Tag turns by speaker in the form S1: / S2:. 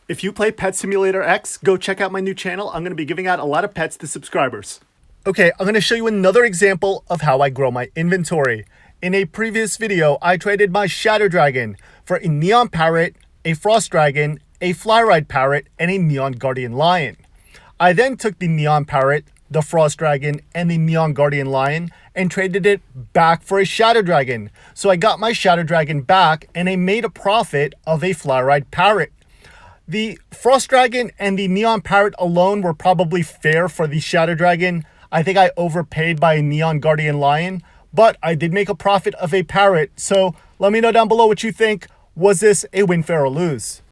S1: If you play Pet Simulator X, go check out my new channel. I'm going to be giving out a lot of pets to subscribers. Okay, I'm going to show you another example of how I grow my inventory. In a previous video, I traded my Shadow Dragon for a Neon Parrot, a Frost Dragon, a Flyride Parrot, and a Neon Guardian Lion. I then took the Neon Parrot, the Frost Dragon, and the Neon Guardian Lion and traded it back for a Shadow Dragon. So I got my Shadow Dragon back and I made a profit of a Flyride Parrot. The Frost Dragon and the Neon Parrot alone were probably fair for the Shadow Dragon. I think I overpaid by a Neon Guardian Lion, but I did make a profit of a Parrot. So let me know down below what you think. Was this a win, fair, or lose?